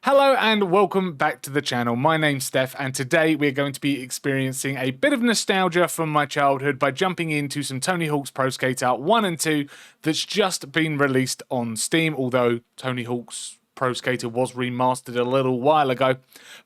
Hello and welcome back to the channel. My name's Steph and today we're going to be experiencing a bit of nostalgia from my childhood by jumping into some Tony Hawk's Pro Skater 1 and 2 that's just been released on Steam, although Tony Hawk's Pro Skater was remastered a little while ago.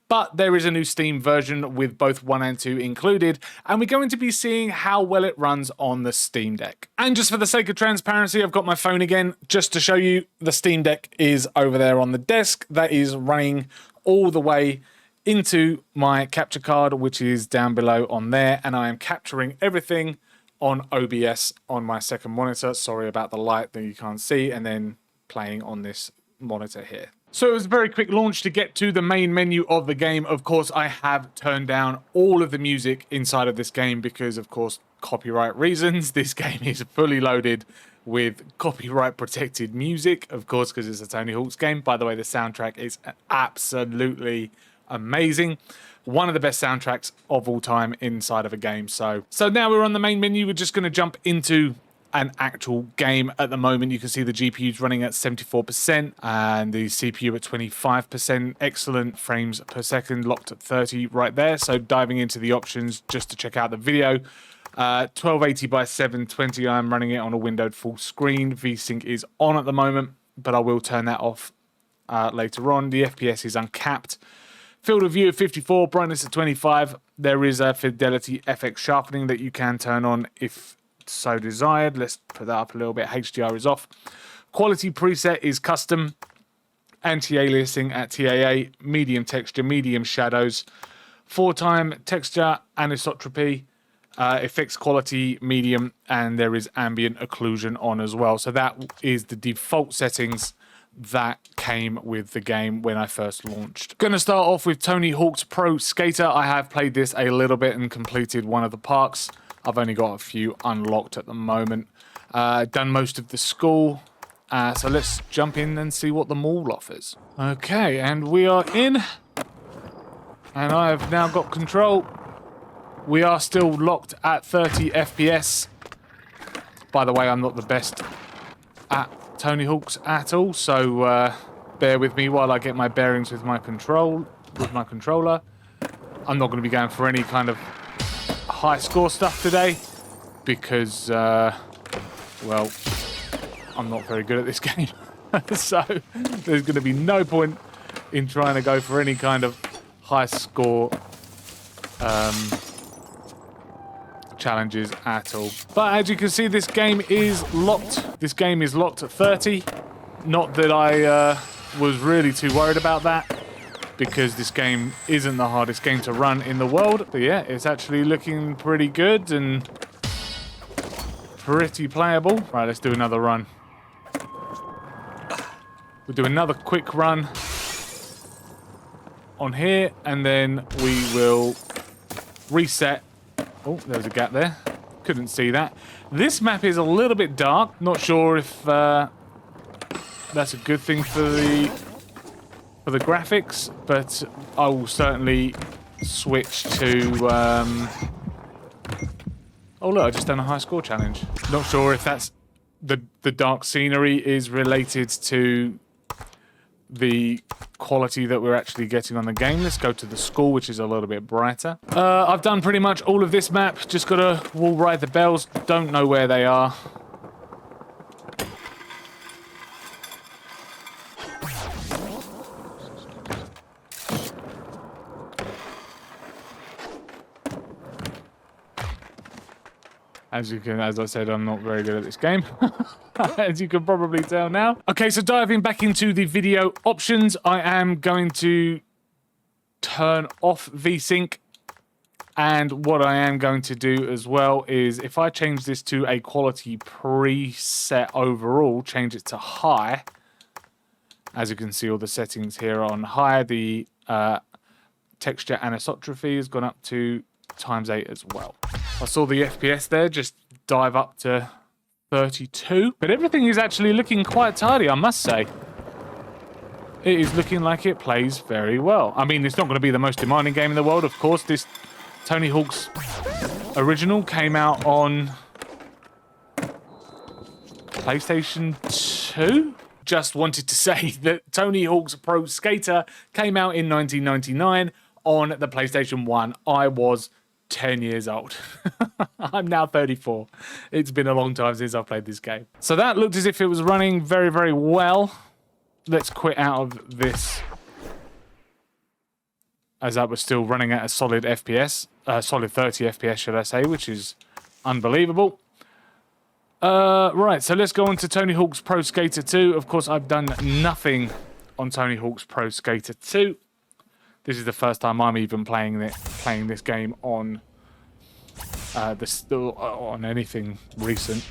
But there is a new Steam version with both 1 and 2 included, and we're going to be seeing how well it runs on the Steam Deck. And just for the sake of transparency, I've got my phone again, just to show you the Steam Deck is over there on the desk. That is running all the way into my capture card, which is down below on there, and I am capturing everything on OBS on my second monitor. Sorry about the light that you can't see, and then playing on this monitor here. So it was a very quick launch to get to the main menu of the game. Of course, I have turned down all of the music inside of this game because, of course, copyright reasons. This game is fully loaded with copyright protected music, of course, because it's a Tony Hawk's game. By the way, the soundtrack is absolutely amazing. One of the best soundtracks of all time inside of a game. So now we're on the main menu. We're just going to jump into an actual game. At the moment, you can see the GPU's running at 74% and the CPU at 25%. Excellent frames per second, locked at 30 right there. So diving into the options just to check out the video. 1280 by 720, I'm running it on a windowed full screen. VSync is on at the moment, but I will turn that off later on. The FPS is uncapped. Field of view at 54, brightness at 25. There is a fidelity FX sharpening that you can turn on if so desired. Let's put that up a little bit. HDR is off. Quality preset is custom. Anti-aliasing at TAA. Medium texture, medium shadows. 4-time texture anisotropy. Effects quality medium, and there is ambient occlusion on as well. So that is the default settings that came with the game when I first launched. Going to start off with Tony Hawk's Pro Skater. I have played this a little bit and completed one of the parks. I've only got a few unlocked at the moment. Done most of the school. So let's jump in and see what the mall offers. Okay, and we are in. And I have now got control. We are still locked at 30 FPS. By the way, I'm not the best at Tony Hawk's at all, so bear with me while I get my bearings with my controller. I'm not going to be going for any kind of high score stuff today because, well, I'm not very good at this game. So there's going to be no point in trying to go for any kind of high score challenges at all. But as you can see, this game is locked. This game is locked at 30. Not that I was really too worried about that, because this game isn't the hardest game to run in the world. But yeah, it's actually looking pretty good and pretty playable. Right, let's do another run. We'll do another quick run on here, and then we will reset. Oh, there's a gap there. Couldn't see that. This map is a little bit dark. Not sure if that's a good thing for the graphics, but I will certainly switch to... Oh look, I just done a high score challenge. Not sure if that's the dark scenery is related to the quality that we're actually getting on the game. Let's go to the school, which is a little bit brighter. I've done pretty much all of this map. Just gotta wall ride the bells. Don't know where they are. As I said, I'm not very good at this game, as you can probably tell now. Okay, so diving back into the video options, I am going to turn off VSync. And what I am going to do as well is, if I change this to a quality preset overall, change it to high. As you can see, all the settings here are on high. The texture anisotropy has gone up to ×8 as well. I saw the FPS there just dive up to 32, but everything is actually looking quite tidy, I must say. It is looking like it plays very well. I mean, it's not going to be the most demanding game in the world, of course. This Tony Hawk's original came out on PlayStation 2. just wanted to say that Tony Hawk's Pro Skater came out in 1999 on the PlayStation 1. I was 10 years old. I'm now 34. It's been a long time since I've played this game. So that looked as if it was running very, very well. Let's quit out of this, as that was still running at a solid FPS, solid 30 FPS, should I say, which is unbelievable. Right, so let's go on to Tony Hawk's Pro Skater 2. Of course, I've done nothing on Tony Hawk's Pro Skater 2. This is the first time I'm even playing this game on on anything recent,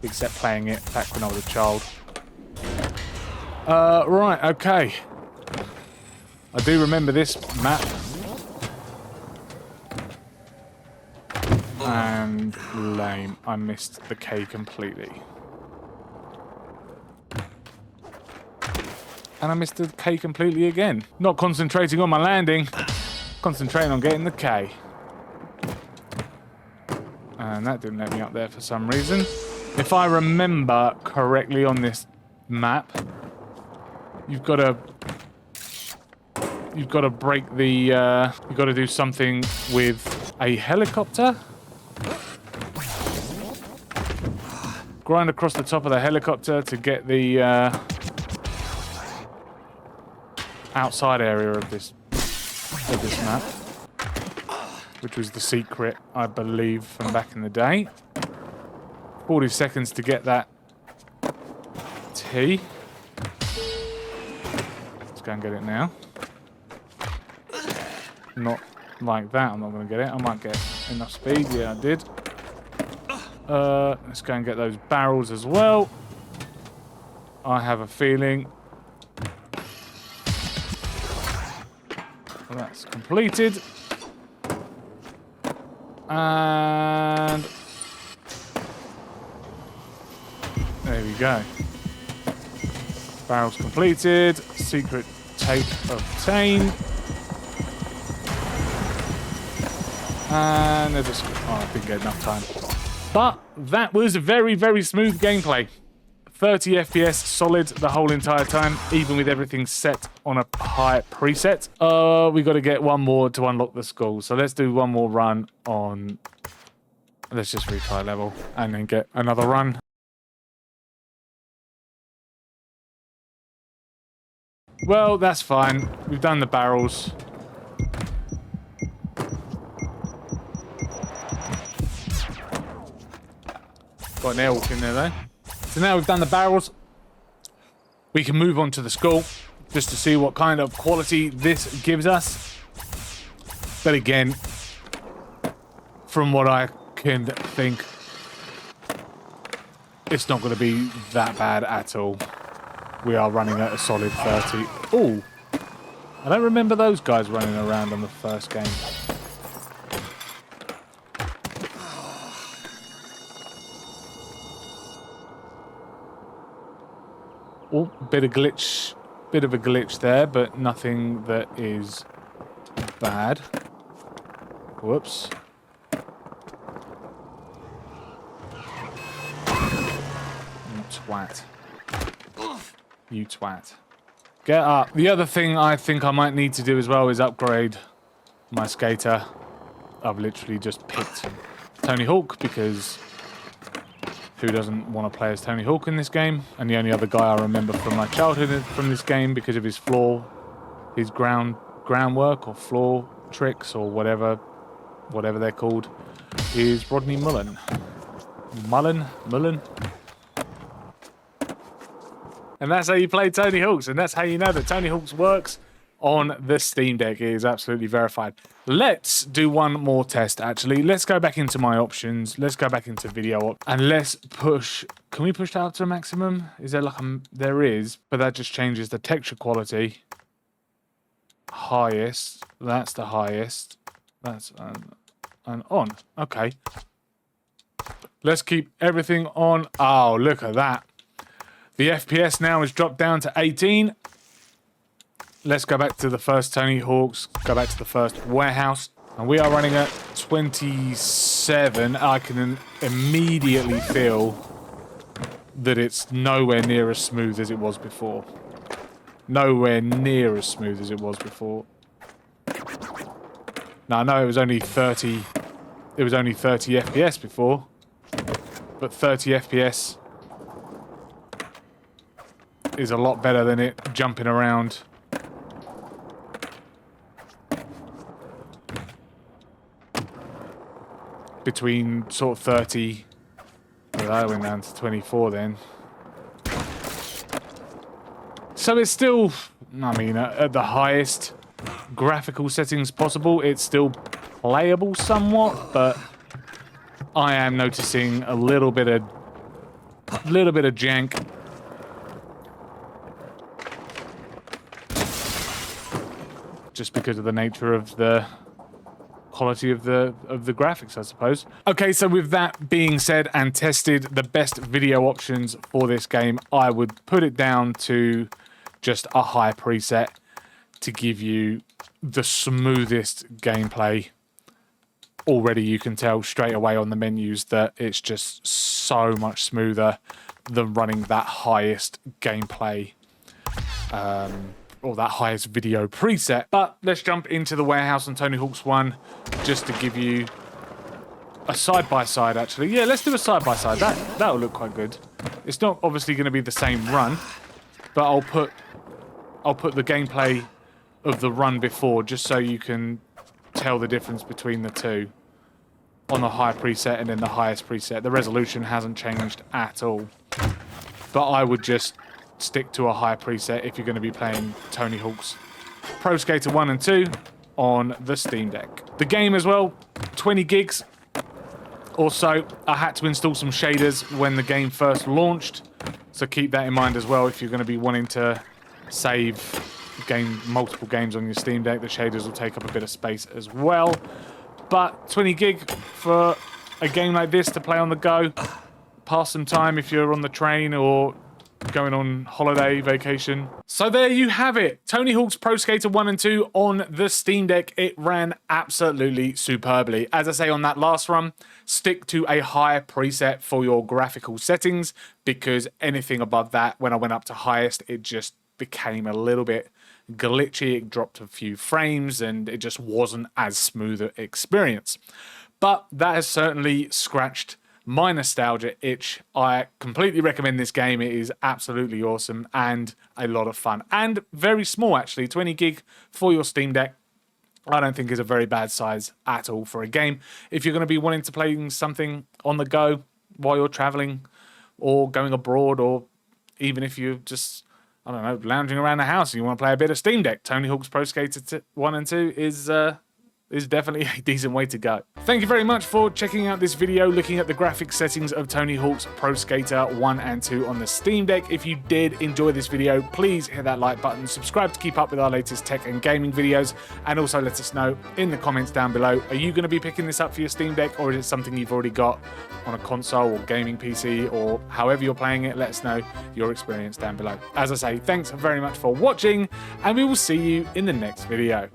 except playing it back when I was a child. Right, okay. I do remember this map. And lame. I missed the K completely. And I missed the K completely again. Not concentrating on my landing. Concentrating on getting the K. And that didn't let me up there for some reason. If I remember correctly on this map, you've got to break the you've got to do something with a helicopter. Grind across the top of the helicopter to get the outside area of this map, which was the secret, I believe, from back in the day. 40 seconds to get that T. Let's go and get it now. Not like that, I'm not going to get it. I might get enough speed. Yeah, I did. Let's go and get those barrels as well. I have a feeling that's completed. And there we go. Barrels completed. Secret tape obtained. And they're just... oh, I didn't get enough time. But that was a very, very smooth gameplay. 30 FPS solid the whole entire time, even with everything set on a high preset. We got to get one more to unlock the school. So let's do one more run on... let's just reach high level and then get another run. Well, that's fine. We've done the barrels. Got an airwalk in there though. So now we've done the barrels, we can move on to the skull just to see what kind of quality this gives us. But again, from what I can think, it's not going to be that bad at all. We are running at a solid 30. Oh, I don't remember those guys running around on the first game. Oh, bit of a glitch there, but nothing that is bad. Whoops. You twat. You twat. Get up. The other thing I think I might need to do as well is upgrade my skater. I've literally just picked Tony Hawk because... who doesn't want to play as Tony Hawk in this game? And the only other guy I remember from my childhood from this game because of his groundwork or floor tricks or whatever they're called, is Rodney Mullen. Mullen. And that's how you play Tony Hawk's, and that's how you know that Tony Hawk's works on the Steam Deck. It is absolutely verified. Let's do one more test, actually. Let's go back into my options. Let's go back into video, and let's push... can we push that up to a maximum? Is there like a... there is, but that just changes the texture quality. Highest. That's the highest. That's an on. Okay. Let's keep everything on. Oh, look at that. The FPS now has dropped down to 18. Let's go back to the first Tony Hawk's, go back to the first warehouse. And we are running at 27. I can immediately feel that it's nowhere near as smooth as it was before. Nowhere near as smooth as it was before. Now I know it was only 30 FPS before, but 30 FPS is a lot better than it jumping around. Between sort of 30, well, that went down to 24 then. So it's still, I mean, at the highest graphical settings possible, it's still playable somewhat, but I am noticing a little bit of jank. Just because of the nature of the quality of the graphics, I suppose. Okay, so with that being said and tested the best video options for this game, I would put it down to just a high preset to give you the smoothest gameplay. Already you can tell straight away on the menus that it's just so much smoother than running that highest gameplay or that highest video preset. But let's jump into the warehouse on Tony Hawk's 1 just to give you a side-by-side, actually. Yeah, let's do a side-by-side. That'll look quite good. It's not obviously going to be the same run, but I'll put the gameplay of the run before just so you can tell the difference between the two on the high preset and then the highest preset. The resolution hasn't changed at all, but I would just stick to a high preset if you're going to be playing Tony Hawk's Pro Skater 1 and 2 on the Steam Deck. The game as well, 20 gigs. Also, I had to install some shaders when the game first launched, so keep that in mind as well if you're going to be wanting to save multiple games on your Steam Deck. The shaders will take up a bit of space as well. But 20 gig for a game like this to play on the go, pass some time if you're on the train or going on holiday, vacation. So there you have it. Tony Hawk's Pro Skater 1 and 2 on the Steam Deck. It ran absolutely superbly. As I say on that last run, stick to a higher preset for your graphical settings, because anything above that, when I went up to highest, it just became a little bit glitchy. It dropped a few frames and it just wasn't as smooth an experience. But that has certainly scratched my nostalgia itch. I completely recommend this game. It is absolutely awesome and a lot of fun. And very small, actually. 20 gig for your Steam Deck, I don't think is a very bad size at all for a game. If you're going to be wanting to play something on the go while you're traveling or going abroad, or even if you're just, I don't know, lounging around the house and you want to play a bit of Steam Deck, Tony Hawk's Pro Skater 1 and 2 is definitely a decent way to go. Thank you very much for checking out this video, looking at the graphic settings of Tony Hawk's Pro Skater 1 and 2 on the Steam Deck. If you did enjoy this video, please hit that like button, subscribe to keep up with our latest tech and gaming videos, and also let us know in the comments down below, are you going to be picking this up for your Steam Deck, or is it something you've already got on a console or gaming PC, or however you're playing it? Let us know your experience down below. As I say, thanks very much for watching, and we will see you in the next video.